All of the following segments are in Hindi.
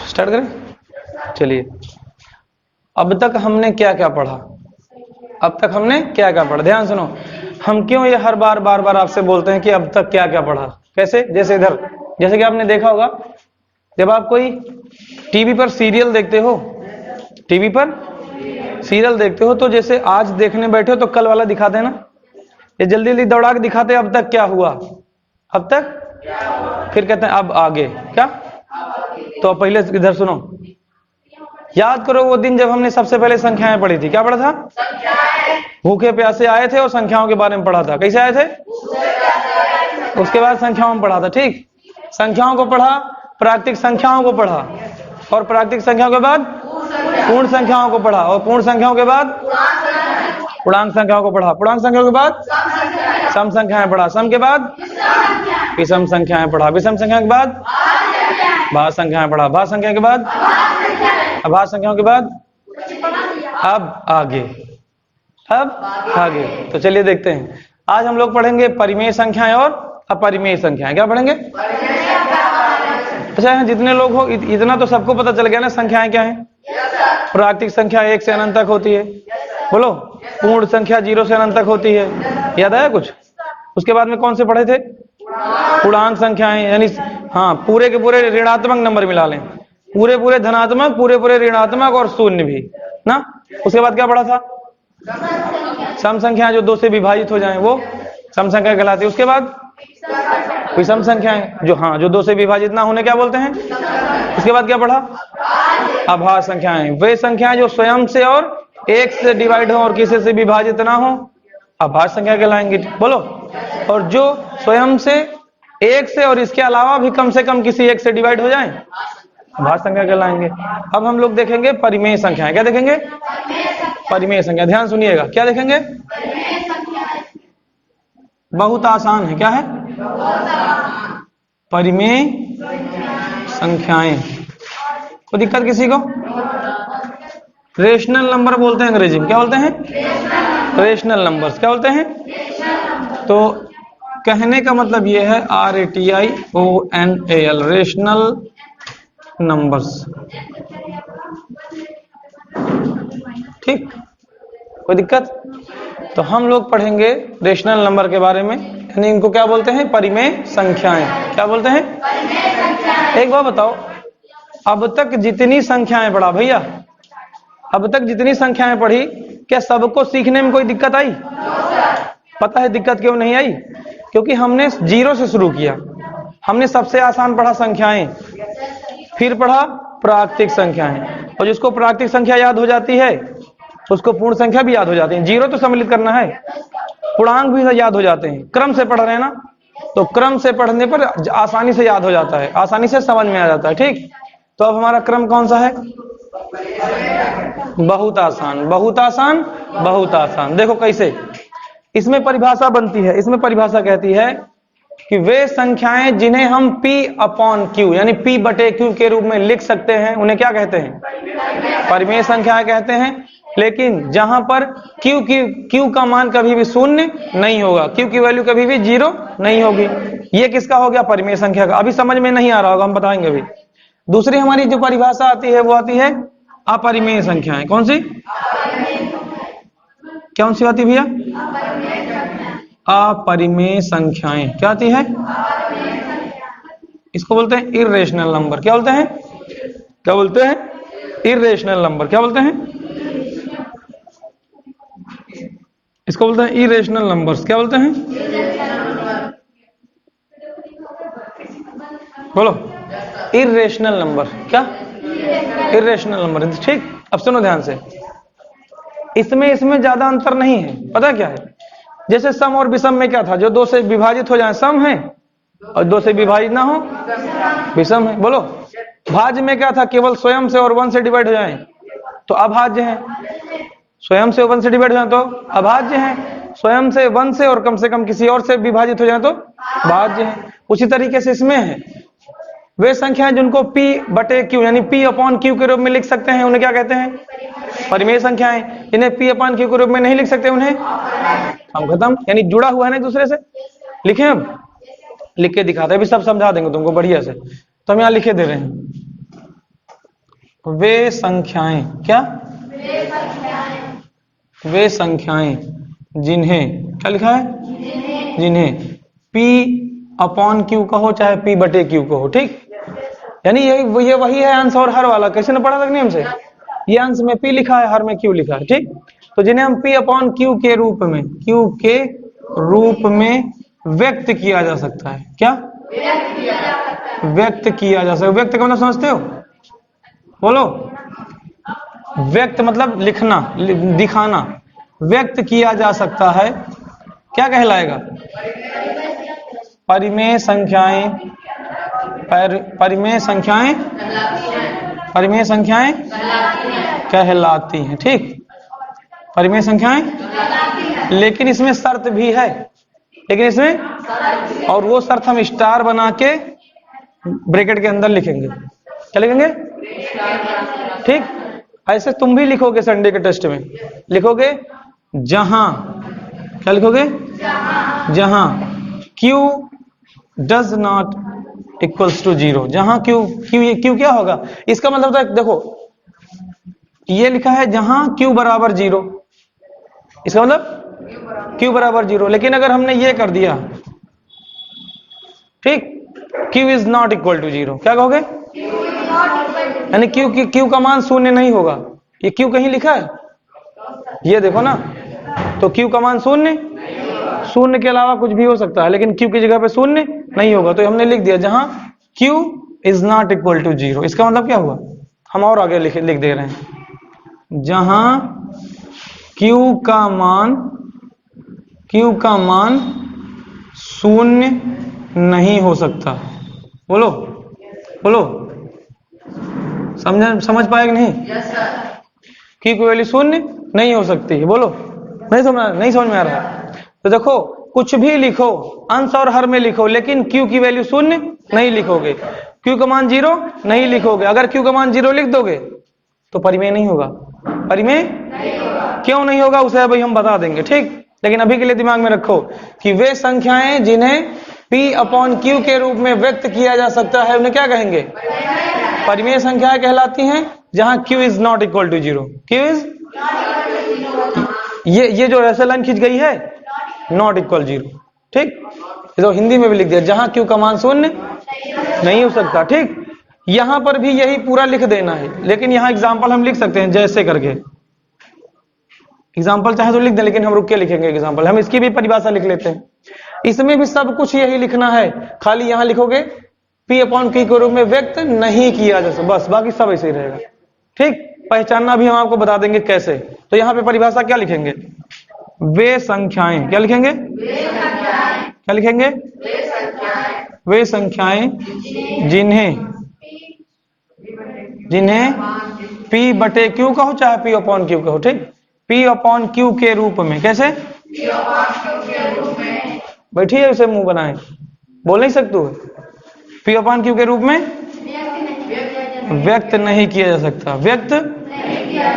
स्टार्ट करें। चलिए, अब तक हमने क्या क्या पढ़ा? अब तक हमने क्या क्या पढ़ा? ध्यान सुनो, हम क्यों ये हर बार बार बार आपसे बोलते हैं कि अब तक क्या क्या पढ़ा? कैसे? जैसे इधर, जैसे कि आपने देखा होगा, जब आप कोई टीवी पर सीरियल देखते हो, टीवी पर सीरियल देखते हो, तो जैसे आज देखने बैठे हो तो कल वाला दिखाते हैं ना, ये जल्दी जल्दी दौड़ा के दिखाते हैं अब तक क्या हुआ, अब तक, फिर कहते हैं अब आगे क्या। तो पहले इधर सुनो, याद करो वो दिन जब हमने सबसे पहले संख्याएं पढ़ी थी। क्या पढ़ा था? भूखे प्यासे आए थे और संख्याओं के बारे में पढ़ा था। कैसे आए थे? उसके बाद संख्याओं में पढ़ा था। ठीक, संख्याओं को पढ़ा, प्राकृतिक संख्याओं को पढ़ा, और प्राकृतिक संख्याओं के बाद पूर्ण संख्याओं को पढ़ा, और पूर्ण संख्याओं के बाद पूर्णांक संख्याओं को पढ़ा, पूर्णांक संख्याओं के बाद सम संख्याएं पढ़ा, सम के बाद विषम संख्याएं पढ़ा, विषम संख्या के बाद भाज्य संख्याएं पढ़ा, भाज्य संख्या के बाद अभाज्य संख्याओं के बाद अब आगे, अब आगे। तो चलिए देखते हैं, आज हम लोग पढ़ेंगे परिमेय संख्याएं और अपरिमेय संख्याएं। क्या पढ़ेंगे? अच्छा, जितने लोग हो इतना तो सबको पता चल गया ना संख्याएं क्या है। प्राकृतिक संख्या 1 से अनंत तक होती है, बोलो। पूर्ण संख्या 0 से अनंत तक होती है, याद आया कुछ? उसके बाद में कौन से पढ़े थे? पूर्णांक संख्याएं, यानी हाँ, पूरे के पूरे ऋणात्मक नंबर मिला लें, पूरे पूरे धनात्मक, पूरे पूरे ऋणात्मक और शून्य भी ना। उसके बाद क्या पढ़ा था? सम संख्या जो 2 से विभाजित हो जाएं वो सम संख्या कहलाती है। उसके बाद विषम संख्याएं जो हाँ जो 2 से विभाजित ना होने क्या बोलते हैं। उसके बाद क्या पढ़ा? अभाज्य संख्याएं, वे संख्याएं जो स्वयं से और 1 से डिवाइड हो और किसी से विभाजित ना हो, अभाज्य संख्या कहलाएंगी, बोलो। और जो स्वयं से 1 से और इसके अलावा भी कम से कम किसी 1 से डिवाइड हो जाए, अभाज्य संख्या कहलाएंगे। अब हम लोग देखेंगे परिमेय संख्याएं। क्या देखेंगे? परिमेय संख्या। ध्यान सुनिएगा, क्या देखेंगे? बहुत आसान है। क्या है? परिमेय संख्याएं। कोई दिक्कत किसी को? रेशनल नंबर बोलते हैं अंग्रेजी में। क्या बोलते हैं? Rational numbers. क्या बोलते हैं? तो कहने का मतलब यह है RATIONAL, रेशनल नंबर्स। ठीक, कोई दिक्कत? तो हम लोग पढ़ेंगे रेशनल नंबर के बारे में, यानी इनको क्या बोलते हैं? परिमेय संख्याएं। क्या बोलते हैं? एक बार बताओ, अब तक जितनी संख्याएं पढ़ा भैया, अब तक जितनी संख्याएं पढ़ी, क्या सबको सीखने में कोई दिक्कत आई? पता है दिक्कत क्यों नहीं आई? क्योंकि हमने 0 से शुरू किया। हमने सबसे आसान पढ़ा संख्याएं, फिर पढ़ा प्राकृतिक संख्याएं, और जिसको प्राकृतिक संख्या याद हो जाती है उसको पूर्ण संख्या भी याद हो जाती है। 0 तो सम्मिलित करना है, पूर्णांक भी याद हो जाते हैं। क्रम से पढ़ रहे हैं ना, तो क्रम से पढ़ने पर आसानी से याद हो जाता है, आसानी से समझ में आ जाता है। ठीक, तो अब हमारा क्रम कौन सा है? बहुत आसान, बहुत आसान, बहुत आसान। देखो कैसे इसमें परिभाषा बनती है। इसमें परिभाषा कहती है कि वे संख्याएं जिन्हें हम P/Q यानी P/Q के रूप में लिख सकते हैं, उन्हें क्या कहते हैं? परिमेय संख्याएं कहते हैं। लेकिन जहां पर Q का मान कभी भी शून्य नहीं होगा, Q की वैल्यू कभी भी 0 नहीं होगी, ये किसका हो गया? परिमेय संख्या का। अभी समझ में नहीं आ रहा होगा, हम बताएंगे अभी। दूसरी हमारी जो परिभाषा आती है वो आती है अपरिमेय संख्याएं। कौन सी? कौन सी आती भैया? अपरिमेय संख्याएं। क्या आती है? इसको बोलते हैं इर्रेशनल नंबर। क्या बोलते हैं? क्या बोलते हैं? Irrational number. क्या बोलते हैं? इसको बोलते हैं इरेशनल नंबर्स। क्या बोलते हैं? बोलो, इरेशनल नंबर। क्या? Irrational number. ठीक, अब सुनो ध्यान से, इसमें ज्यादा अंतर नहीं है। पता क्या है? जैसे सम और विषम में क्या था? जो 2 से विभाजित हो जाए सम है, और 2 से विभाजित ना हो विषम है। बोलो, भाज्य में क्या था? केवल स्वयं से और 1 से डिवाइड हो जाए तो अभाज्य है, स्वयं से 1 से डिवाइड हो जाए तो अभाज्य है, स्वयं से 1 से और कम से कम किसी और से विभाजित हो जाए तो भाज्य है। उसी तरीके से इसमें है, वे संख्याएं जिनको P/Q यानी P/Q के रूप में लिख सकते हैं उन्हें क्या कहते हैं? परिमेय संख्याएं। जिन्हें P/Q के रूप में नहीं लिख सकते उन्हें हम खत्म, यानी जुड़ा हुआ है ना दूसरे से। लिखें, अब लिख के दिखाते हैं, अभी सब समझा देंगे तुमको बढ़िया से। तो हम यहाँ लिखे दे रहे हैं, वे संख्याएं, क्या? वे संख्याएं जिन्हें, क्या लिखा है? जिन्हें P अपॉन Q कहो चाहे P बटे Q कहो, ठीक। यानी ये वही है अंश और हर वाला, कैसे ना पढ़ा था नियम से। ये अंश में P लिखा है, हर में Q लिखा है, ठीक। तो जिन्हें हम P अपॉन Q के रूप में, Q के रूप में व्यक्त किया जा सकता है, क्या? व्यक्त किया जा सकता है। व्यक्त का मतलब समझते हो? बोलो। व्यक्त मतलब लिखना, दिखाना। व्यक्त किया जा सकता है, क्या कहलाएगा? परिमेय संख्याएं, परिमेय संख्याएं, परिमेय संख्याएं कहलाती हैं, ठीक। परिमेय संख्याएं, लेकिन इसमें शर्त भी है, लेकिन इसमें, और वो शर्त हम स्टार बना के ब्रैकेट के अंदर लिखेंगे। क्या लिखेंगे? ठीक। ऐसे तुम भी लिखोगे संडे के टेस्ट में, लिखोगे जहां, क्या लिखोगे? जहां Q does not equals to 0। जहां Q क्या होगा? इसका मतलब तो देखो, ये लिखा है जहां Q बराबर 0, इसका मतलब Q बराबर 0। लेकिन अगर हमने ये कर दिया, ठीक, Q is not equal to 0, क्या कहोगे? यानी Q का मान शून्य नहीं होगा। ये Q कहीं लिखा है? ये देखो ना, तो Q का मान शून्य, शून्य के अलावा कुछ भी हो सकता है, लेकिन Q की जगह पे शून्य नहीं होगा। तो हमने लिख दिया जहां Q is not equal to 0। इसका मतलब क्या हुआ? हम और आगे लिख दे रहे हैं, जहां Q का मान शून्य नहीं हो सकता। बोलो बोलो, समझ पाए कि नहीं? Q की वैल्यू शून्य नहीं हो सकती है। बोलो, नहीं समझ में आ रहा है? तो देखो, कुछ भी लिखो, अंश और हर में लिखो, लेकिन Q की वैल्यू शून्य नहीं लिखोगे, Q का मान 0 नहीं लिखोगे। अगर Q का मान 0 लिख दोगे तो परिमेय नहीं होगा। परिमेय क्यों नहीं होगा उसे अभी हम बता देंगे, ठीक। लेकिन अभी के लिए दिमाग में रखो कि वे संख्याएं जिन्हें P अपॉन Q के रूप में व्यक्त किया जा सकता है उन्हें क्या कहेंगे? परिमेय संख्याएं कहलाती हैं, जहां Q is not equal to 0। Q is, ये जो ऐसा लाइन खींच गई है, नॉट इक्वल 0, ठीक। तो हिंदी में भी लिख दिया, जहां Q का मान शून्य नहीं हो सकता, ठीक। यहां पर भी यही पूरा लिख देना है, लेकिन यहां एग्जाम्पल हम लिख सकते हैं जैसे करके। एग्जाम्पल चाहे तो लिख दें, लेकिन हम रुक के लिखेंगे एग्जाम्पल। हम इसकी भी परिभाषा लिख लेते हैं। इसमें भी सब कुछ यही लिखना है, खाली यहां लिखोगे P अपॉन Q के रूप में व्यक्त नहीं किया जा सकता, बस। बाकी सब ऐसे ही रहेगा, ठीक। पहचानना भी हम आपको बता देंगे कैसे। तो यहाँ पे परिभाषा क्या लिखेंगे? वे संख्याएं, क्या लिखेंगे? क्या लिखेंगे? वे संख्याएं जिन्हें P बटे Q कहो चाहे P अपॉन Q कहो, ठीक। P अपॉन Q के रूप में, कैसे? बैठिए, उसे मुंह बनाए, बोल नहीं सकते हो। P अपॉन Q के रूप में व्यक्त नहीं किया जा सकता, व्यक्त नहीं किया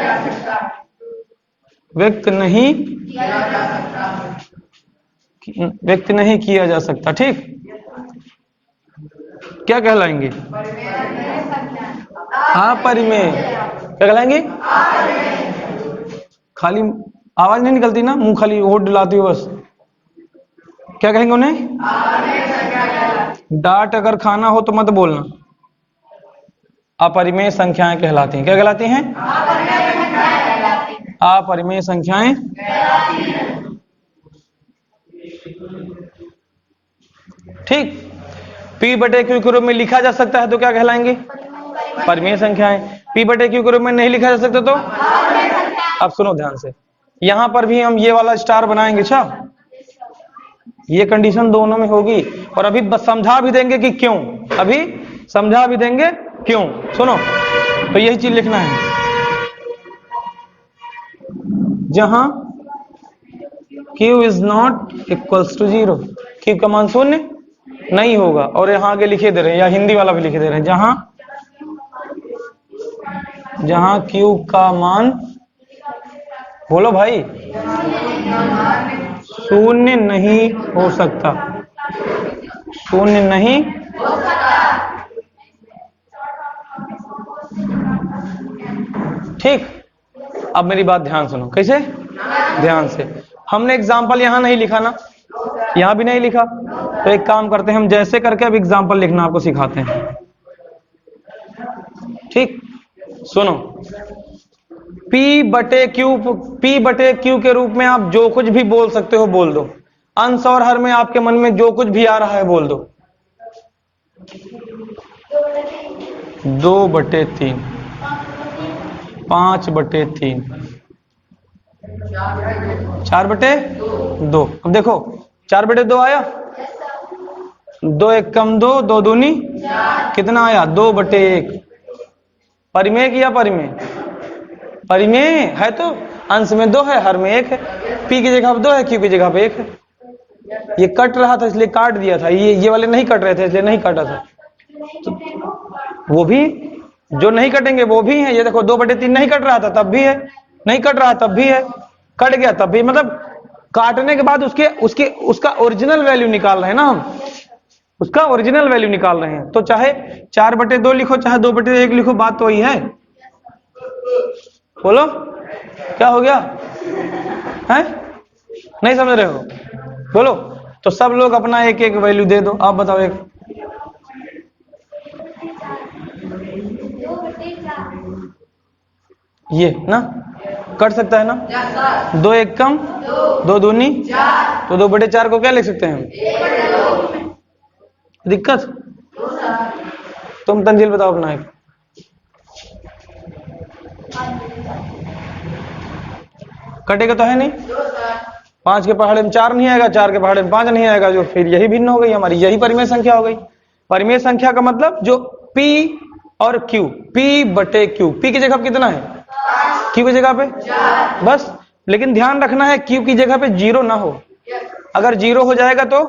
जा सकता, ठीक। क्या कहलाएंगे? अपरिमेय। क्या कहलाएंगे? खाली आवाज नहीं निकलती ना, मुंह खाली होठ डुलाती हो बस। क्या कहेंगे उन्हें? डांट अगर खाना हो तो मत बोलना। अपरिमेय संख्याएं कहलाती हैं। क्या कहलाती हैं? अपरिमेय संख्याएं। ठीक। P बटे Q के रूप में लिखा जा सकता है तो क्या कहलाएंगे? परिमेय संख्याएं। P बटे Q के रूप में नहीं लिखा जा सकता तो? अब सुनो ध्यान से, यहां पर भी हम ये वाला स्टार बनाएंगे। अच्छा, ये कंडीशन दोनों में होगी, और अभी बस समझा भी देंगे कि क्यों। अभी समझा भी देंगे क्यों, सुनो। तो यही चीज लिखना है, जहां Q is not equals to 0, Q का मान शून्य नहीं होगा। और यहां आगे लिखे दे रहे हैं, या हिंदी वाला भी लिखे दे रहे हैं, जहां Q का मान, बोलो भाई, शून्य नहीं हो सकता, शून्य नहीं ठीक, अब मेरी बात ध्यान सुनो। कैसे? ध्यान से। हमने एग्जाम्पल यहां नहीं लिखा ना, यहां भी नहीं लिखा, तो एक काम करते हैं, हम जैसे करके अब एग्जाम्पल लिखना आपको सिखाते हैं। ठीक, सुनो, P बटे क्यू के रूप में आप जो कुछ भी बोल सकते हो बोल दो। अंश और हर में आपके मन में जो कुछ भी आ रहा है बोल दो। 2/3, 5/3, 4/2। अब देखो 4/2 आया, 2 एक कम 2, 2 दूनी कितना आया? 2/1। परिमेय किया, परिमेय, परिमेय है तो अंश में 2 है, हर में 1 है। पी की जगह 2 है, क्यू की जगह पे 1 है। ये कट रहा था इसलिए काट दिया था, ये वाले नहीं कट रहे थे इसलिए नहीं काटा था। तो वो भी जो नहीं कटेंगे वो भी है। ये देखो 2/3 नहीं कट रहा था तब भी है, नहीं कट रहा तब भी है, कट गया तब भी। मतलब काटने के बाद उसका ओरिजिनल वैल्यू निकाल रहे हैं ना हम, उसका ओरिजिनल वैल्यू निकाल रहे हैं। तो चाहे 4/2 लिखो चाहे 2/1 लिखो, बात तो वही है। बोलो क्या हो गया है? नहीं समझ रहे हो? बोलो। तो सब लोग अपना एक एक वैल्यू दे दो। आप बताओ एक। ये ना कट सकता है ना, 2 एक कम 2 दूनी, तो 2/4 को क्या लिख सकते हैं हम? दिक्कत? तुम तंजील बताओ अपना एक। कटेगा तो है नहीं, 5 के पहाड़े में 4 नहीं आएगा, 4 के पहाड़े में 5 नहीं आएगा, जो फिर यही भिन्न हो गई हमारी, यही परिमेय संख्या हो गई। परिमेय संख्या का मतलब जो P और Q, P/Q, P की जगह पे कितना है? Q की जगह पे बस। लेकिन ध्यान रखना है Q की जगह पे 0 ना हो। अगर 0 हो जाएगा तो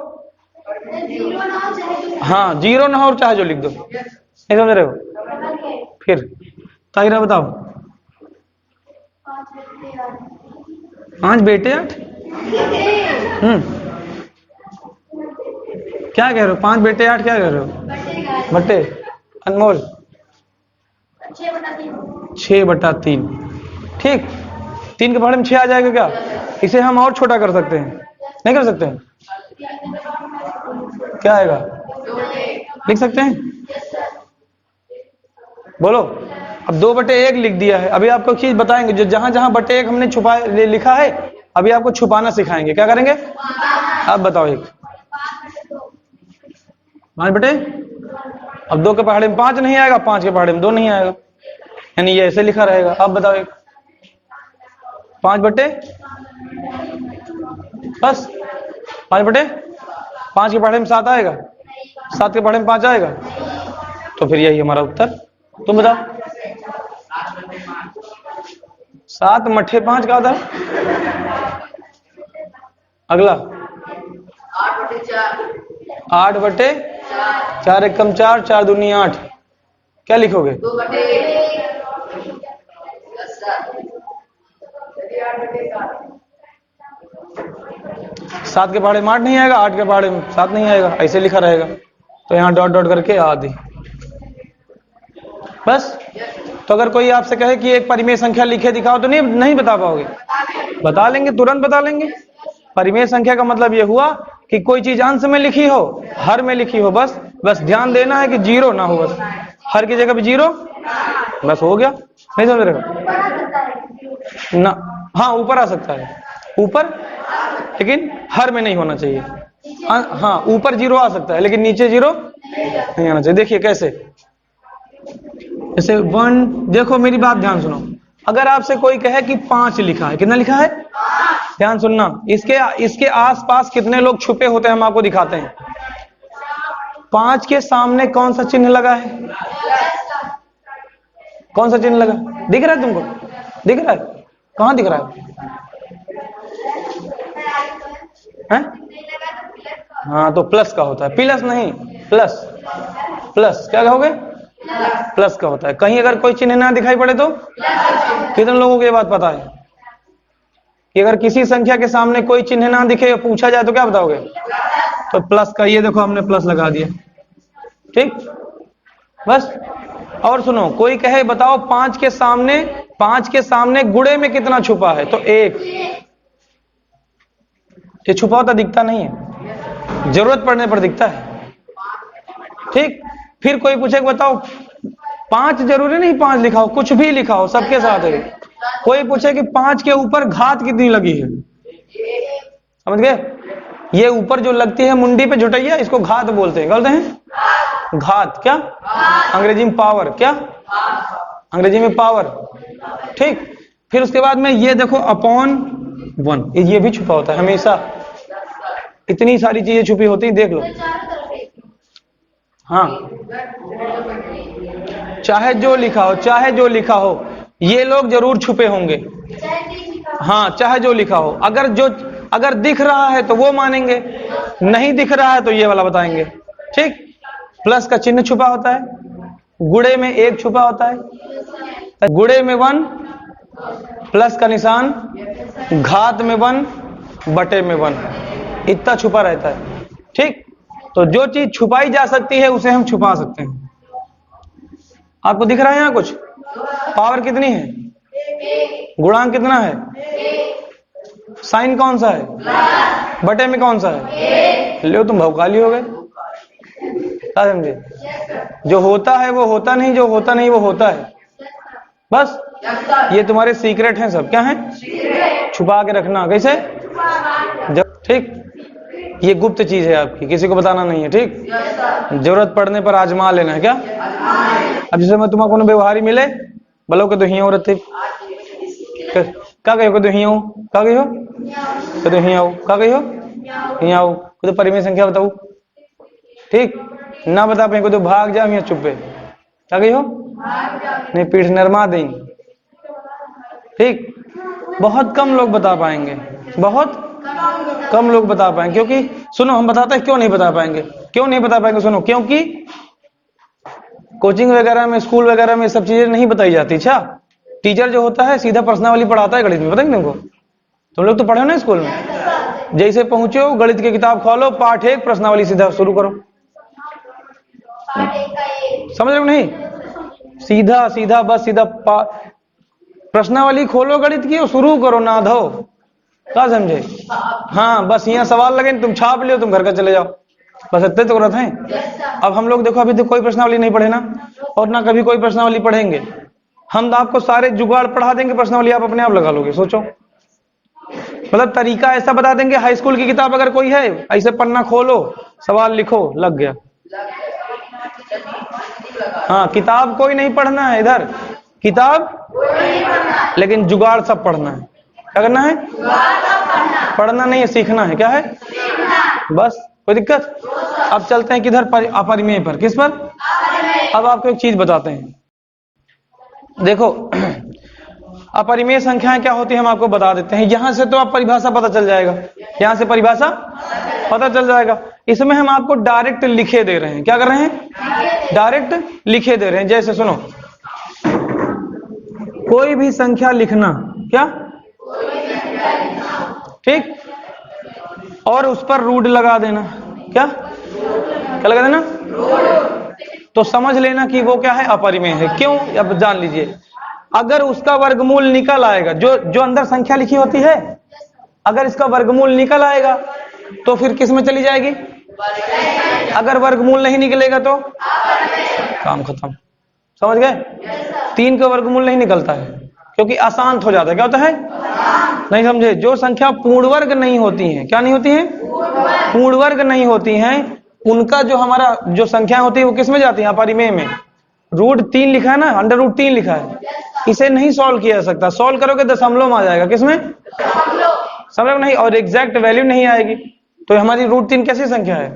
हाँ, 0 ना हो और चाहे जो लिख दो। नहीं समझ रहे हो? फिर ताहिरा बताओ। 5/8। क्या कह रहे हो? 5/8 क्या कह रहे हो? बटे अनमोल 6/3। ठीक, 3 के पहाड़े में 6 आ जाएगा क्या? इसे हम और छोटा कर सकते हैं, नहीं कर सकते हैं? क्या आएगा? लिख सकते हैं? बोलो। अब 2/1 लिख दिया है। अभी आपको चीज बताएंगे, जो जहां जहां बटे 1 हमने छुपा लिखा है, अभी आपको छुपाना सिखाएंगे। क्या करेंगे? आप बताओ एक। 5/, अब 2 के पहाड़े में 5 नहीं आएगा, 5 के पहाड़े में 2 नहीं आएगा, यानी ये ऐसे लिखा रहेगा। अब बताओ एक। 5/, बस 5/5 के पहाड़े में 7 आएगा, 7 के पहाड़े में 5 आएगा, तो फिर यही हमारा उत्तर। तुम बताओ। 7/5 का था। अगला 8/4, एक कम 4, 4 दूनी 8। क्या लिखोगे? 7 के पहाड़े में 8 नहीं आएगा, 8 के पहाड़े में 7 नहीं आएगा, ऐसे लिखा रहेगा। तो यहाँ डॉट डॉट करके आदि। बस। तो अगर कोई आपसे कहे कि एक परिमेय संख्या लिखे दिखाओ, तो नहीं बता पाओगे? बता लेंगे, तुरंत बता लेंगे। परिमेय संख्या का मतलब यह हुआ कि कोई चीज अंश में लिखी हो, हर में लिखी हो, बस ध्यान देना है कि 0 ना हो, बस हर की जगह पे 0, बस हो गया। नहीं समझ रहे हो ना? हाँ, ऊपर आ सकता है, ऊपर, लेकिन हर में नहीं होना चाहिए। हाँ, ऊपर 0 आ सकता है लेकिन नीचे 0 नहीं आना चाहिए। देखिए कैसे, जैसे 1, देखो मेरी बात ध्यान सुनो। अगर आपसे कोई कहे कि 5 लिखा है, कितना लिखा है? ध्यान सुनना। इसके आसपास कितने लोग छुपे होते हैं हम आपको दिखाते हैं। 5 के सामने कौन सा चिन्ह लगा है? कौन सा चिन्ह लगा? दिख रहा है तुमको? दिख रहा है? कहां दिख रहा है? हाँ, तो प्लस का होता है, प्लस नहीं, प्लस। प्लस क्या कहोगे? प्लस का होता है। कहीं अगर कोई चिन्ह ना दिखाई पड़े तो? कितने लोगों को ये बात पता है कि अगर किसी संख्या के सामने कोई चिन्ह ना दिखे, पूछा जाए तो क्या बताओगे? तो प्लस का। ये देखो हमने प्लस लगा दिया। ठीक, बस। और सुनो, कोई कहे बताओ 5 5 के सामने गुणे में कितना छुपा है? तो 1। ये छुपा होता दिखता नहीं है, जरूरत पड़ने पर दिखता है। ठीक, फिर कोई पूछे कि बताओ 5 जरूरी नहीं 5 लिखा हो, कुछ भी लिखा हो, सबके साथ है। कोई पूछे कि 5 के ऊपर घात कितनी लगी है, समझ गए? ये ऊपर जो लगती है मुंडी पे झुटैया, इसको घात बोलते हैं। बोलते हैं घात, क्या अंग्रेजी में पावर, क्या अंग्रेजी में पावर। ठीक, फिर उसके बाद में ये देखो अपॉन 1, ये भी छुपा होता है हमेशा। इतनी सारी चीजें छुपी होती हैं, देख लो। हाँ, चाहे जो लिखा हो, चाहे जो लिखा हो, ये लोग जरूर छुपे होंगे। हाँ, चाहे जो लिखा हो, अगर दिख रहा है तो वो मानेंगे, नहीं दिख रहा है तो ये वाला बताएंगे। ठीक, प्लस का चिन्ह छुपा होता है, गुणे में 1 छुपा होता है, गुणे में 1, प्लस का निशान, घात में 1, बटे में 1, इतना छुपा रहता है। ठीक, तो जो चीज छुपाई जा सकती है उसे हम छुपा सकते हैं। आपको दिख रहा है यहाँ कुछ? पावर कितनी है? गुणांक कितना है? साइन कौन सा है? बटे में कौन सा है? लो, तुम भौकाली हो गए। क्या समझे? जो होता है वो होता नहीं, जो होता नहीं वो होता है। बस ये तुम्हारे सीक्रेट हैं सब। क्या है? छुपा के रखना। कैसे? जब ठीक, ये गुप्त चीज है आपकी, किसी को बताना नहीं है। ठीक, जरूरत पड़ने पर आजमा लेना है। क्या? अब जैसे मैं तुम्हारा कोनो व्यवहारी मिले, बोलो के तो ही औरत थी, क्या कहो? तो ही हूँ, क्या कहो? तो ही आओ, क्या कहो? ही आओ, तो परिमेय संख्या बताऊ। ठीक, ना बता पाए तो भाग जाओ, यहाँ चुप है। क्या कहो? नहीं, पीठ नरमा देंगे। ठीक, बहुत कम लोग बता पाएंगे, बहुत कम लोग बता पाएंगे। क्योंकि सुनो, हम बताते हैं क्यों नहीं बता पाएंगे, क्यों नहीं बता पाएंगे? सुनो, क्योंकि कोचिंग वगैरह में, स्कूल वगैरह में सब चीजें नहीं बताई जाती। अच्छा, टीचर जो होता है सीधा प्रश्नावली पढ़ाता है गणित में, पता है तुमको? तुम लोग तो पढ़े हो ना स्कूल में, जैसे पहुंचे हो गणित की किताब खोलो, पाठ 1 प्रश्नावली सीधा शुरू करो। समझ रहे हो? नहीं, सीधा सीधा बस सीधा प्रश्नावली खोलो गणित की और शुरू करो, ना धो। क्या समझे? हाँ, बस यहाँ सवाल लगे, तुम छाप लियो, तुम घर का चले जाओ, बस इतने तो गलत है। अब हम लोग देखो, अभी तो कोई प्रश्नावली नहीं पढ़े ना, और ना कभी कोई प्रश्नावली पढ़ेंगे। हम तो आपको सारे जुगाड़ पढ़ा देंगे, प्रश्नावली आप अपने आप लगा लोगे। सोचो, मतलब तरीका ऐसा बता देंगे। हाई स्कूल की किताब अगर कोई है, ऐसे पन्ना खोलो, सवाल लिखो, लग गया। हाँ, किताब कोई नहीं पढ़ना है इधर, किताब, लेकिन जुगाड़ सब पढ़ना है। क्या करना है? पढ़ना नहीं है, सीखना है। क्या है? बस, कोई दिक्कत? अब चलते हैं किधर? अपरिमेय पर। किस पर? अब आपको एक चीज बताते हैं, देखो। अपरिमेय संख्याएं क्या होती है हम आपको बता देते हैं। यहां से तो आप परिभाषा पता चल जाएगा, यहां से परिभाषा पता चल जाएगा। इसमें हम आपको डायरेक्ट लिखे दे रहे हैं। क्या कर रहे हैं? डायरेक्ट लिखे दे रहे हैं। जैसे सुनो, कोई भी संख्या लिखना, क्या? ठीक, और उस पर रूट लगा देना। क्या लगा देना? तो समझ लेना कि वो क्या है? अपरिमेय है। क्यों? अब जान लीजिए, अगर उसका वर्गमूल निकल आएगा, जो अंदर संख्या लिखी होती है, अगर इसका वर्गमूल निकल आएगा तो फिर किस में चली जाएगी? अगर वर्गमूल नहीं निकलेगा तो काम खत्म। समझ गए? 3 का वर्गमूल नहीं निकलता है क्योंकि अशांत हो जाता है। क्या होता है? नहीं समझे? जो संख्या पूर्ण वर्ग नहीं होती है, क्या नहीं होती है? पूर्ण वर्ग नहीं होती हैं, उनका जो हमारा जो संख्या होती है वो किस में जाती है? अपरिमेय में। √3 लिखा है ना, √3 लिखा है, इसे नहीं सॉल्व किया जा सकता। सॉल्व करोगे दशमलव में आ जाएगा। किसमें? समझ नहीं, और एग्जैक्ट वैल्यू नहीं आएगी। तो हमारी √3 कैसी संख्या है?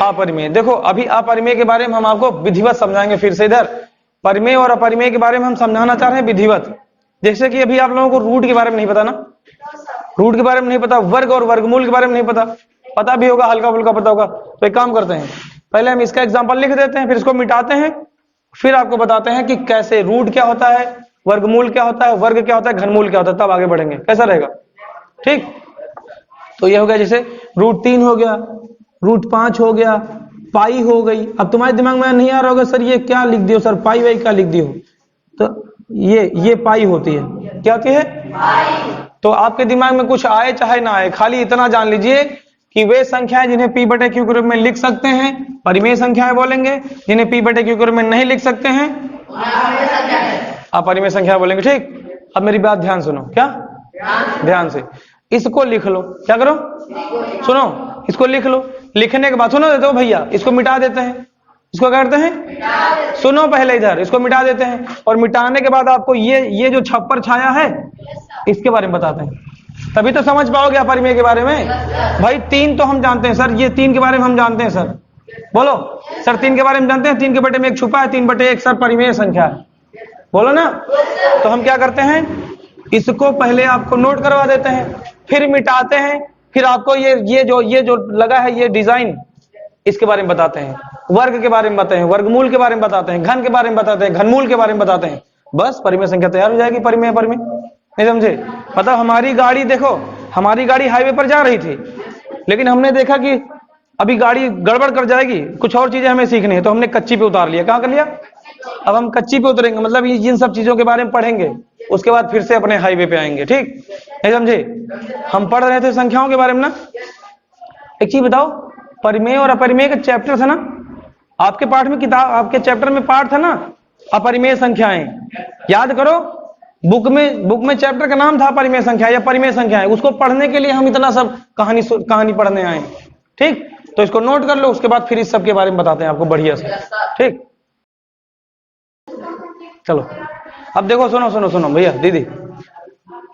अपरिमेय। देखो, अभी अपरिमेय के बारे में हम आपको विधिवत समझाएंगे। फिर से इधर परिमेय और अपरिमेय के बारे में हम समझाना चाह रहे हैं विधिवत। जैसे कि अभी आप लोगों को रूट के बारे में नहीं पता ना, रूट के बारे में नहीं पता, वर्ग और वर्गमूल के बारे में नहीं पता, पता भी होगा, हल्का फुल्का पता होगा। तो एक काम करते हैं, पहले हम इसका एग्जांपल लिख देते हैं, फिर इसको मिटाते हैं, फिर आपको बताते हैं कि कैसे रूट क्या होता है, वर्गमूल क्या होता है, वर्ग क्या होता है, घनमूल क्या होता है, तब आगे बढ़ेंगे। कैसा रहेगा? ठीक, तो ये हो गया, जैसे √3 हो गया, √5 हो गया, पाई हो गई। अब तुम्हारे दिमाग में नहीं आ रहा होगा सर ये क्या लिख दियो, सर पाई वाई क्या लिख दियो, तो ये पाई होती है। क्या होती है? तो आपके दिमाग में कुछ आए चाहे ना आए, खाली इतना जान लीजिए कि वे संख्याएं जिन्हें पी बटे क्यू के रूप में लिख सकते हैं परिमेय संख्याएं बोलेंगे, जिन्हें पी बटे क्यू के रूप में नहीं लिख सकते हैं अपरिमेय संख्या बोलेंगे। ठीक, अब मेरी बात ध्यान सुनो। क्या? ध्यान से इसको लिख लो। क्या करो? सुनो, इसको लिख लो। लिखने के बाद सुनो देते हो भैया, इसको मिटा देते हैं। इसको क्या करते हैं? सुनो पहले इधर, इसको मिटा देते हैं और मिटाने के बाद आपको ये जो छप्पर छाया है इसके बारे में बताते हैं, तभी तो समझ पाओगे अपरिमेय के बारे में। भाई 3 तो हम जानते हैं सर, ये 3 के बारे में हम जानते हैं सर। बोलो सर, 3 के बारे में जानते हैं। 3 के बटे में 1 छुपा है, 3 बटे 1 सर परिमेय संख्या है। बोलो ना। तो हम क्या करते हैं, इसको पहले आपको नोट करवा देते हैं, फिर मिटाते हैं, फिर आपको ये जो लगा है ये डिजाइन, इसके बारे में बताते हैं। वर्ग के बारे में बताते हैं, वर्गमूल के बारे में बताते हैं, घन के बारे में बताते हैं, घनमूल के बारे में बताते हैं। बस परिमेय संख्या तैयार हो जाएगी। परिमेय नहीं समझे? मतलब हमारी गाड़ी, देखो हमारी गाड़ी हाईवे पर जा रही थी, लेकिन हमने देखा कि अभी गाड़ी गड़बड़ कर जाएगी, कुछ और चीजें हमें सीखनी है, तो हमने कच्ची पे उतार लिया। कहाँ कर लिया? अब हम कच्ची पे उतरेंगे, मतलब इन सब चीजों के बारे में पढ़ेंगे, उसके बाद फिर से अपने हाईवे पे आएंगे। ठीक, नहीं समझे? हम पढ़ रहे थे संख्याओं के बारे में ना। एक चीज बताओ, परिमेय और अपरिमेय का चैप्टर था ना आपके पाठ में, किताब आपके चैप्टर में पाठ था ना अपरिमेय संख्याएं। याद करो, बुक में चैप्टर का नाम था परिमेय संख्या या परिमेय संख्याएं। उसको पढ़ने के लिए हम इतना सब कहानी पढ़ने आए। ठीक, तो इसको नोट कर लो, उसके बाद फिर इस सब के बारे में बताते हैं आपको बढ़िया से। ठीक, चलो अब देखो, सुनो भैया दीदी।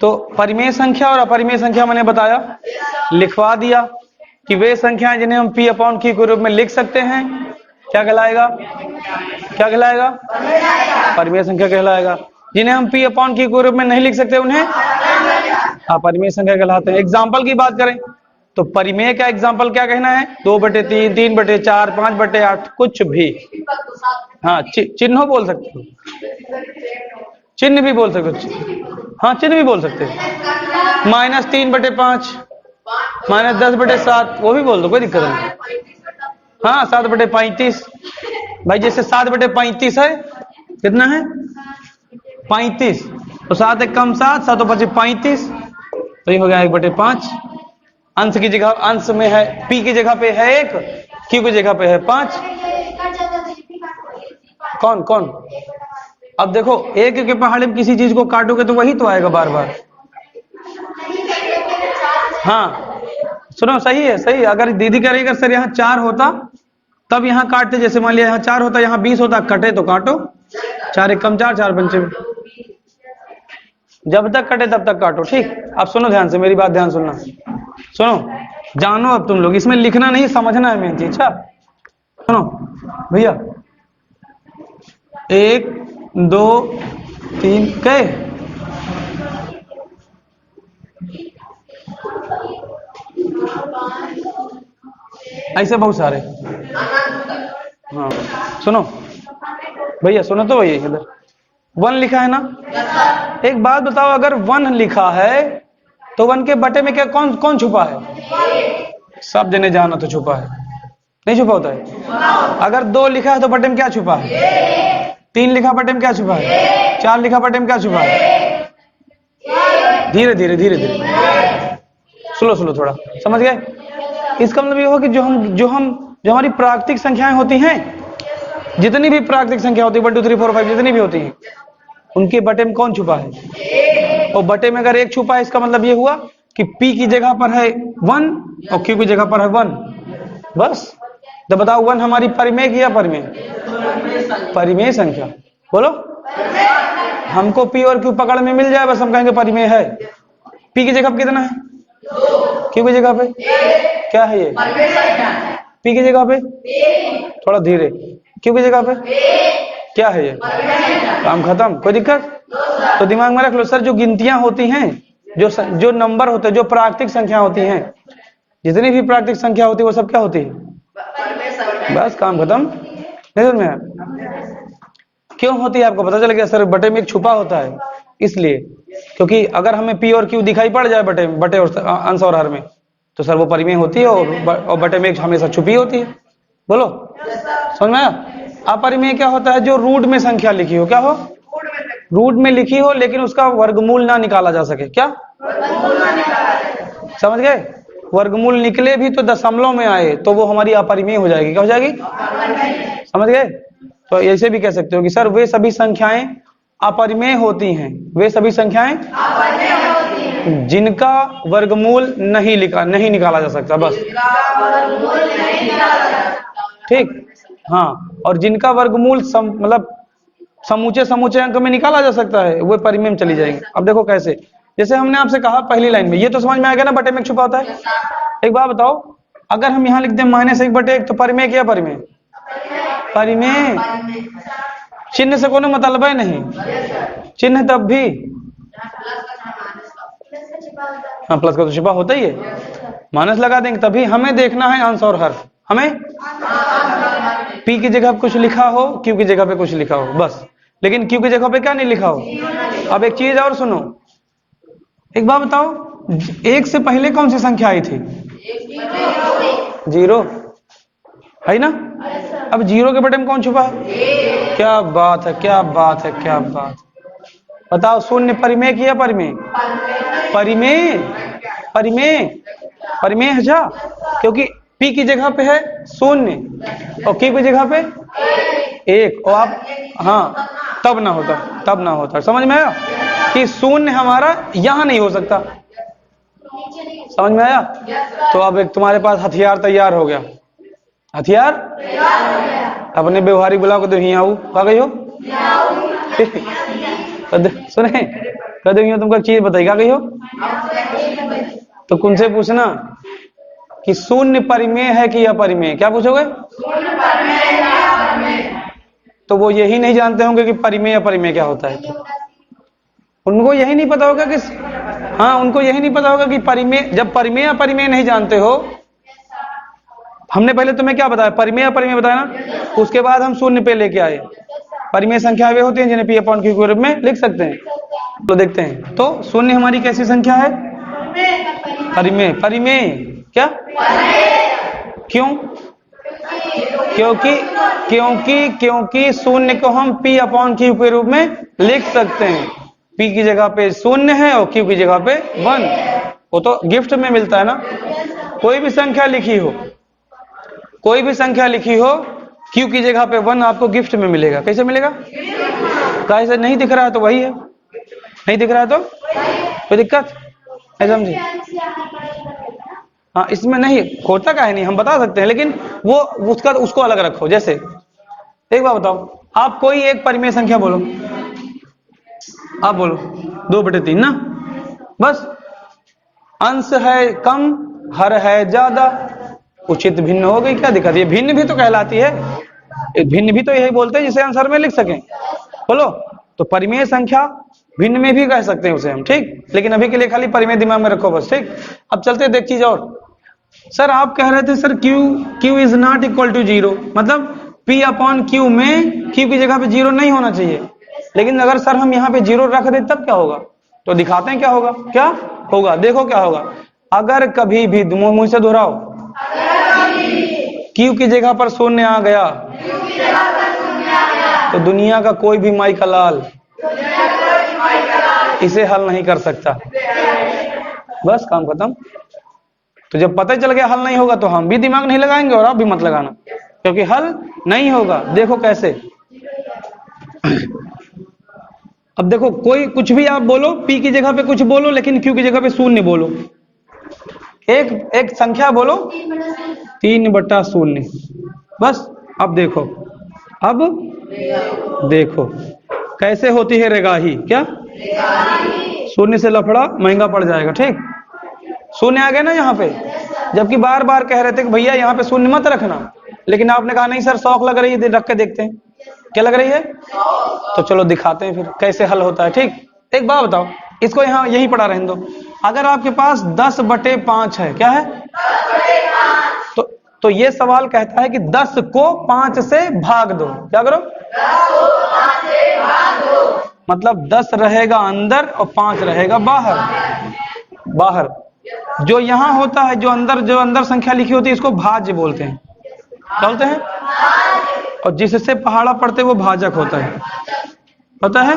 तो परिमेय संख्या और अपरिमेय संख्या मैंने बताया, लिखवा दिया कि वे संख्याएं जिन्हें हम P अपॉन Q के रूप में लिख सकते हैं क्या कहलाएगा? क्या कहलाएगा? परिमेय संख्या कहलाएगा। जिन्हें हम P अपॉन Q के रूप में नहीं लिख सकते उन्हें अपरिमेय संख्या कहलाते हैं। एग्जाम्पल की बात करें तो परिमेय का एग्जाम्पल क्या कहना है? 2/3, 3/4, 5/8, कुछ भी। हाँ, चिन्ह बोल सकते हो, चिन्ह भी बोल सकते हो। हाँ, चिन्ह भी बोल सकते हो। -3/5, -10/7, वो भी बोल दो, कोई दिक्कत नहीं। हाँ, 7/35। भाई जैसे 7/35 है, कितना है? 35। तो 7 एक कम 7, 7 + 5 35, तो ये हो गया 1/5। अंश की जगह, अंश में है P की जगह पे है 1, Q की जगह पे है 5। कौन? अब देखो, एक के पहाड़े में किसी चीज को काटोगे तो वही तो आएगा बार बार। हाँ सुनो, सही है, सही है। अगर दीदी कह रही है सर यहाँ 4 होता तब यहाँ काटते, जैसे मान लिया यहाँ 4 होता, यहाँ 20 होता, कटे तो काटो। 4 एक कम 4, 4 पंचे, जब तक कटे तब तक काटो। ठीक, अब सुनो ध्यान से, मेरी बात ध्यान सुनना। सुनो, जानो अब तुम लोग, इसमें लिखना नहीं समझना है मेन चीज। अच्छा सुनो भैया, 1 2 3 कहे ऐसे बहुत सारे। हाँ सुनो भैया, सुनो तो भैया, इधर 1 लिखा है ना। एक बात बताओ, अगर 1 लिखा है तो 1 के बटे में क्या कौन छुपा है? सब जने जाना तो छुपा है, नहीं छुपा होता है। अगर 2 लिखा है तो बटे में क्या छुपा है? 3 लिखा बटे में क्या छुपा है? 4 लिखा बटे में क्या छुपा है? धीरे धीरे स्लो थोड़ा, समझ गए? इसका मतलब ये हो कि जो हमारी प्राकृतिक संख्याएं होती हैं, जितनी भी प्राकृतिक संख्या होती है 1 2 3 4 5 जितनी भी होती हैं, उनके बटे में कौन छुपा है? और बटे में अगर 1 छुपा है, इसका मतलब ये हुआ कि P की जगह पर है 1 और Q की जगह पर है 1। बस तो बताओ, 1 हमारी परिमेय की या अपरिमेय? परिमेय संख्या। बोलो, हमको P और Q पकड़ में मिल जाए बस हम कहेंगे परिमेय है। P की जगह पर कितना है? Q की जगह पे क्या है? ये P की जगह पे, थोड़ा धीरे, Q की जगह पे क्या है? ये काम खत्म, कोई दिक्कत? तो दिमाग में रख लो सर, जो गिनतियां होती हैं, जो नंबर होते हैं, जो प्राकृतिक संख्या होती हैं, जितनी भी प्राकृतिक संख्या होती है वो सब क्या होती है? बस काम खत्म। नहीं में क्यों होती है आपको पता चल गया सर? बटे में 1 छुपा होता है, इसलिए क्योंकि अगर हमें P और Q दिखाई पड़ जाए बटे और अंश और हर में, तो सर वो परिमेय होती है, और बटे में 1 हमेशा छुपी होती है। बोलो समझ में आया? अपरिमेय क्या होता है? जो रूट में संख्या लिखी हो, क्या हो? रूट में लिखी हो लेकिन उसका वर्गमूल ना निकाला जा सके, क्या समझ गए? वर्गमूल निकले भी तो दशमलव में आए तो वो हमारी अपरिमेय हो जाएगी, क्या हो जाएगी? समझ गए? तो ऐसे भी कह सकते हो कि सर वे सभी संख्याएं अपरिमेय होती हैं, वे सभी संख्याएं जिनका वर्गमूल नहीं निकाला जा सकता, बस ठीक। हाँ, और जिनका वर्गमूल मतलब समूचे अंक में निकाला जा सकता है वो परिमेय में चली जाएंगे। अब देखो कैसे, जैसे हमने आपसे कहा पहली लाइन में, ये तो समझ में आ गया ना बटे में एक छुपा होता है। एक बात बताओ, अगर हम यहाँ लिख दें -1/1 तो परिमेय क्या परिमेय? परिमेय। चिन्ह से कोनो मतलब है नहीं, चिन्ह तब भी हाँ प्लस का तो छिपा होता ही है, माइनस लगा देंगे तभी। हमें देखना है अंश और हर, हमें पी की जगह कुछ लिखा हो, क्यू की जगह पे कुछ लिखा हो बस, लेकिन क्यू की जगह पे क्या नहीं लिखा हो। अब एक चीज और सुनो, एक बात बताओ, एक से पहले कौन सी संख्या आई थी? 0 है ना। अब 0 के बटे में कौन छुपा है? क्या बात है, क्या बात है, क्या बात। बताओ शून्य परिमेय की या परिमेय? परिमेय, परिमेय, परिमेय है जा, क्योंकि पी की जगह पे है 0 और क्यू की जगह पे 1, और आप हाँ तब ना होता, समझ में आया कि 0 हमारा यहां नहीं हो सकता, समझ में आया? तो अब एक तुम्हारे पास हथियार तैयार हो गया, हथियार अपने व्यवहारिक बुलाओ, कदो ही आऊ आ गई हो सुने, कदो ही तुमको एक चीज बताई, क्या गई हो? तो उनसे पूछना कि 0 परिमेय है कि अपरिमेय, क्या पूछोगे? तो वो यही नहीं जानते होंगे कि परिमेय अपरिमेय क्या होता है, तो उनको यही नहीं पता होगा कि हाँ, उनको यही नहीं पता होगा कि परिमेय, जब परिमेय अपरिमेय नहीं जानते हो, हमने पहले तुम्हें क्या बताया? परिमेय अपरिमेय बताया ना, उसके बाद हम 0 पे लेके आए। परिमेय संख्या वे होती हैं जिन्हें P/Q के रूप में लिख सकते हैं। तो देखते हैं, तो 0 हमारी कैसी संख्या है? परिमेय। परिमेय क्या? क्यों? क्योंकि 0 को हम P/Q के रूप में लिख सकते हैं। P की जगह पे 0 है और Q की जगह पे 1, वो तो गिफ्ट में मिलता है ना। कोई भी संख्या लिखी हो, कोई भी संख्या लिखी हो, Q की जगह पे 1 आपको गिफ्ट में मिलेगा। कैसे मिलेगा? कैसे? नहीं दिख रहा है तो वही है, नहीं दिख रहा है तो कोई दिक्कत है, समझे? हाँ, इसमें नहीं होता का है, नहीं हम बता सकते हैं, लेकिन वो उसको अलग रखो। जैसे एक बात बताओ, आप कोई एक परिमेय संख्या बोलो, आप बोलो 2/3 ना, बस। अंश है कम, हर है ज्यादा, उचित भिन्न हो गई, क्या दिक्कत? ये भिन्न भी तो कहलाती है, भिन्न भी तो यही बोलते हैं जिसे आंसर में लिख सकें, बोलो। तो परिमेय संख्या भिन्न में भी कह सकते हैं उसे हम, ठीक। लेकिन अभी के लिए खाली परिमेय दिमाग में रखो बस, ठीक। अब चलते हैं, देख चीज और। सर आप कह रहे थे sir Q is not equal to 0, मतलब P/Q में Q की जगह पे 0 नहीं होना चाहिए। लेकिन अगर सर हम यहाँ पे 0 रख दे तब क्या होगा? तो दिखाते हैं क्या होगा। क्या होगा? देखो क्या होगा। अगर कभी भी, मुझसे दोहराओ, Q की जगह पर 0 आ गया तो दुनिया का कोई भी माई का लाल इसे हल नहीं कर सकता, बस काम खत्म। तो जब पता चल गया हल नहीं होगा तो हम भी दिमाग नहीं लगाएंगे और आप भी मत लगाना, क्योंकि हल नहीं होगा। देखो कैसे, अब देखो कोई कुछ भी आप बोलो, P की जगह पे कुछ बोलो, लेकिन Q की जगह पे 0 बोलो। एक संख्या बोलो 3/0, बस। अब देखो कैसे होती है रेगाही। क्या? 0 से लफड़ा महंगा पड़ जाएगा, ठीक। 0 आ गया ना यहाँ पे, जबकि बार बार कह रहे थे कि भैया यहाँ पे 0 मत रखना, लेकिन आपने कहा नहीं सर शौक लग रही है, रख के देखते हैं। क्या लग रही है? तो चलो दिखाते हैं फिर कैसे हल होता है, ठीक। एक बात बताओ, इसको यहाँ यही पढ़ा रहने दो। अगर आपके पास 10/5 है, क्या है? तो ये सवाल कहता है कि 10 को 5 से भाग दो। क्या करो? मतलब 10 रहेगा अंदर और 5 रहेगा बाहर। जो यहां होता है, जो अंदर संख्या लिखी होती है, इसको भाज्य बोलते हैं। बोलते हैं, और जिससे पहाड़ा पड़ते वो भाजक होता है, पता है?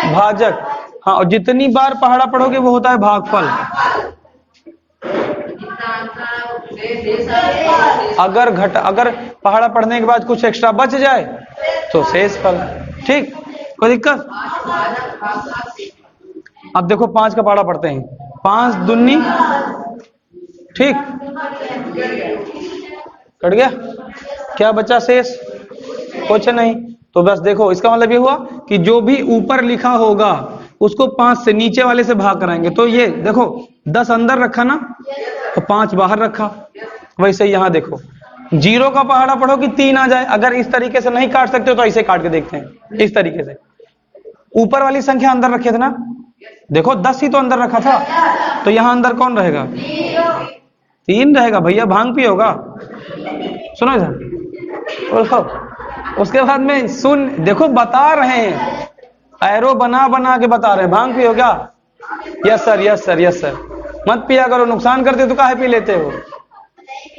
भाजक। हाँ, और जितनी बार पहाड़ा पढ़ोगे वो होता है भागफल। अगर पहाड़ा पढ़ने के बाद कुछ एक्स्ट्रा बच जाए तो शेष फल। ठीक, कोई दिक्कत? अब देखो 5 का पहाड़ा पढ़ते हैं, 5 दूनी, ठीक, कट गया, क्या बचा शेष? कुछ नहीं। तो बस देखो, इसका मतलब ये हुआ कि जो भी ऊपर लिखा होगा उसको 5 से नीचे वाले से भाग कराएंगे। तो ये देखो 10 अंदर रखा ना, तो 5 बाहर रखा। वैसे ही यहाँ देखो, 0 का पहाड़ा पढ़ो कि 3 आ जाए। अगर इस तरीके से नहीं काट सकते हो तो ऐसे काट के देखते हैं, इस तरीके से। ऊपर वाली संख्या अंदर रखे थे ना, देखो 10 ही तो अंदर रखा था, तो यहाँ अंदर कौन रहेगा? 3 रहेगा। भैया भांग पी होगा, सुनो इधर। उसके बाद में सुन, देखो बता रहे हैं, एरो बना बना के बता रहे हैं। भांग पियो क्या? Yes sir, yes sir, yes sir. मत पिया करो, नुकसान करते हो तो काहे पी लेते हो?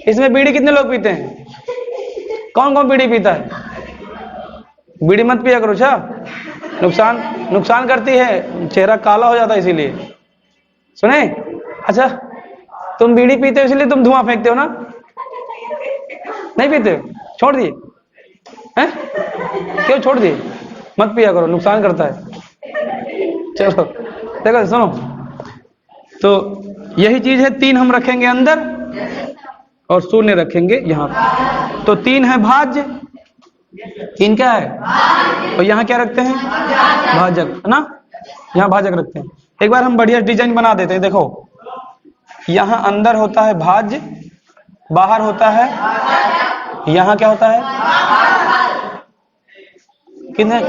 इसमें बीड़ी कितने लोग पीते हैं? कौन कौन बीड़ी पीता है? बीड़ी मत पिया करो। अच्छा, नुकसान करती है, चेहरा काला हो जाता है इसीलिए। सुने, अच्छा तुम बीड़ी पीते हो इसलिए तुम धुआं फेंकते हो ना? नहीं पीते हो? छोड़ दिए हैं? क्यों छोड़ दिए? मत पिया करो, नुकसान करता है। चलो देखो, सुनो, तो यही चीज है। 3 हम रखेंगे अंदर और 0 रखेंगे यहाँ पर। तो 3 है भाज्य, 3 क्या है? और यहाँ क्या रखते हैं? भाजक, है ना? यहाँ भाजक रखते हैं। एक बार हम बढ़िया डिजाइन बना देते हैं। देखो, यहाँ अंदर होता है भाज्य, बाहर होता है, यहाँ क्या होता है? कितने?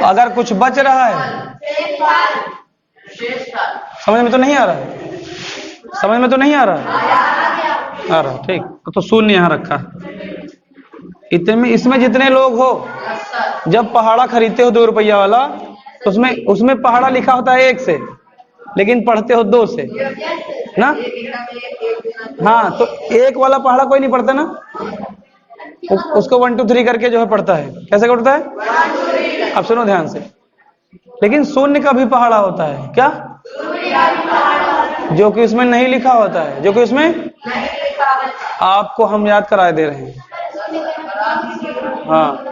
अगर कुछ बच रहा है, समझ में तो नहीं आ रहा है? समझ में तो नहीं आ रहा? आ रहा, ठीक। तो 0 यहाँ रखा। इतने में, इसमें जितने लोग हो, जब पहाड़ा खरीदते हो 2 रुपया वाला, तो उसमें पहाड़ा लिखा होता है 1 से, लेकिन पढ़ते हो 2 से ना? हाँ, तो 1 वाला पहाड़ा कोई नहीं पढ़ता ना, उसको 1 2 3 करके जो है पढ़ता है। कैसे पढ़ता है? अब सुनो ध्यान से। लेकिन 0 का भी पहाड़ा होता है क्या? जो कि उसमें नहीं लिखा होता है, जो कि उसमें आपको हम याद कराए दे रहे हैं। हाँ,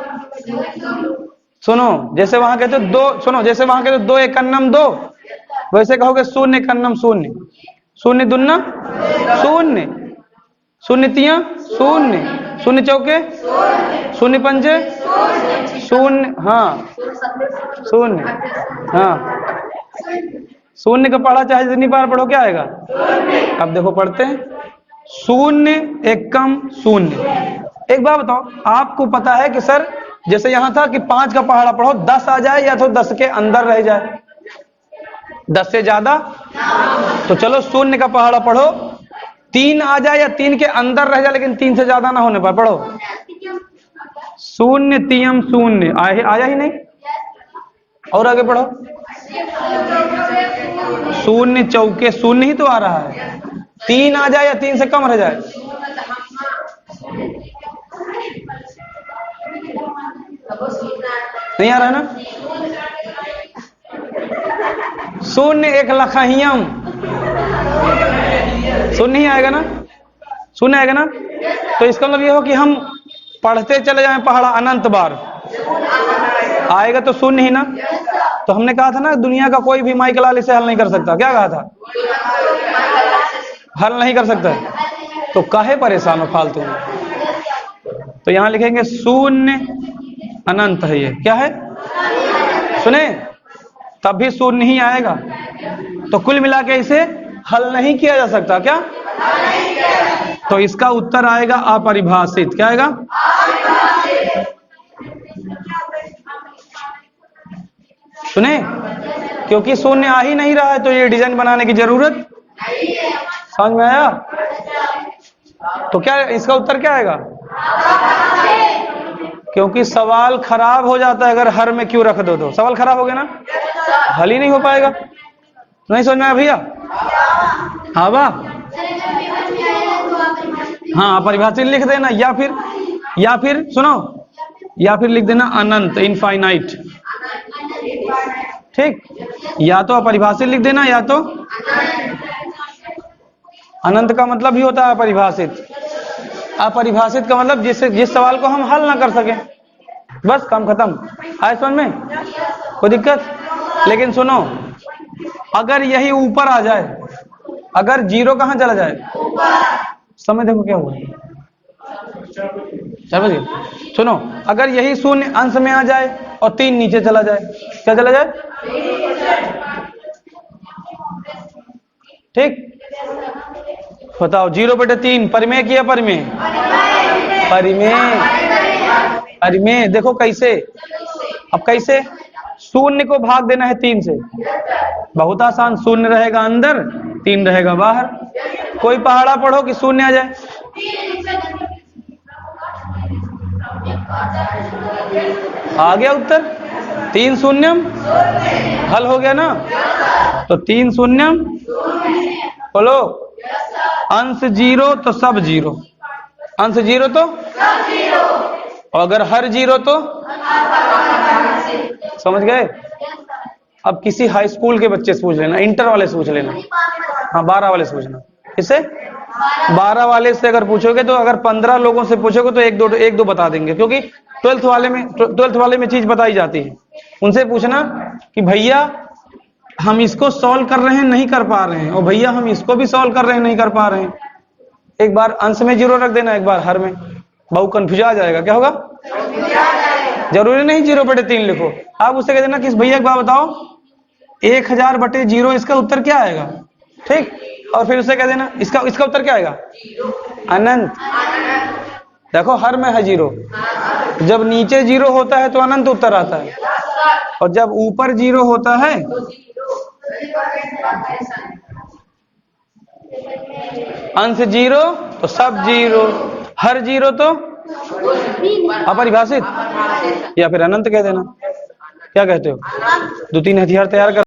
सुनो, जैसे वहां कहते 2, सुनो, जैसे वहां कहते 2 एकन्नम 2, वैसे कहोगे 0 एकन्नम 0, 0 दूना 0, 0 तिया 0, 0 चौके 0 पंजे 0, हाँ 0, हाँ 0 का पढ़ा चाहे जितनी बार पढ़ो क्या आएगा? अब देखो पढ़ते हैं, 0 एकम 0। एक बात बताओ, आपको पता है कि सर जैसे यहां था कि 5 का पहाड़ा पढ़ो, 10 आ जाए या तो 10 के अंदर रह जाए, 10 से ज्यादा? तो चलो 0 का पहाड़ा पढ़ो, 3 आ जाए या 3 के अंदर रह जाए, लेकिन 3 से ज्यादा ना होने पर पढ़ो। 0 तियम 0 आया ही नहीं। और आगे पढ़ो, 0 चौके 0 ही तो आ रहा है। 3 आ जाए या 3 से कम रह जाए? नहीं आ रहा है ना? 0 1 लखहियम, 0 ही आएगा ना? 0 आएगा ना? तो इसका मतलब ये हो कि हम पढ़ते चले जाएं पहाड़ा अनंत बार, आएगा तो 0 ही ना? तो हमने कहा था ना, दुनिया का कोई भी माइकल इसे हल नहीं कर सकता। क्या कहा था? हल नहीं कर सकता। तो काहे परेशान हो फालतू में? तो यहां लिखेंगे 0 अनंत है। ये क्या है? सुने, तब भी 0 ही आएगा। तो कुल मिला के इसे हल नहीं किया जा सकता। क्या? तो इसका उत्तर आएगा अपरिभाषित। क्या आएगा? सुने, क्योंकि 0 आ ही नहीं रहा है तो ये डिजाइन बनाने की जरूरत, समझ में आया? तो क्या इसका उत्तर क्या आएगा? क्योंकि सवाल खराब हो जाता है अगर हर में क्यों रख दो तो। सवाल खराब हो गया ना, हल ही नहीं हो पाएगा। नहीं समझ में आया भैया? हाँ वाह, हाँ परिभाषित लिख देना, या फिर सुनो, या फिर लिख देना अनंत, इनफाइनाइट। ठीक, या तो अपरिभाषित लिख देना या तो अनंत का मतलब ही होता है अपरिभाषित। अपरिभाषित का मतलब जिस सवाल को हम हल ना कर सके, बस काम खत्म। आए समझ में? कोई दिक्कत? लेकिन सुनो, अगर यही ऊपर आ जाए, अगर जीरो कहां चला जाए, समय देखो क्या हुआ, 4 बजे। सुनो, अगर यही शून्य अंश में आ जाए और 3 नीचे चला जाए, क्या चला जाए? ठीक, बताओ 0/3 परिमेय किया परिमेय? परिमेय। परिमेय देखो कैसे, अब कैसे? शून्य को भाग देना है 3 से, बहुत आसान। शून्य रहेगा अंदर, 3 रहेगा बाहर। कोई पहाड़ा पढ़ो कि शून्य आ जाए। आ गया उत्तर, 3 शून्यम, हल हो गया ना। तो 3 शून्यम, बोलो, अंश 0 तो सब 0, अंश 0 तो और अगर हर 0 तो, समझ गए? अब किसी हाई स्कूल के बच्चे से पूछ लेना, इंटर वाले से पूछ लेना, हाँ 12 वाले से पूछना। इससे 12 वाले से अगर पूछोगे तो, अगर 15 लोगों से पूछोगे तो एक दो बता देंगे, क्योंकि 12th वाले में चीज बताई जाती है। उनसे पूछना कि भैया हम इसको सॉल्व कर रहे हैं, नहीं कर पा रहे हैं, और भैया हम इसको भी सॉल्व कर रहे हैं, नहीं कर पा रहे हैं। एक बार अंश में 0 रख देना, एक बार हर में, बहुत कंफ्यूज आ जाएगा। क्या होगा? जरूरी नहीं 0/3 लिखो, आप उससे कह देना कि भैया एक बात बताओ, 1000/0 इसका उत्तर क्या आएगा? ठीक, और फिर उससे कह देना इसका उत्तर क्या आएगा? अनंत। देखो हर में है 0, जब नीचे 0 होता है तो अनंत उत्तर आता है, और जब ऊपर 0 होता है, अंश 0 तो सब 0, हर 0 तो अपरिभाषित, या फिर अनंत कह देना। क्या कहते हो? 2-3 हथियार तैयार कर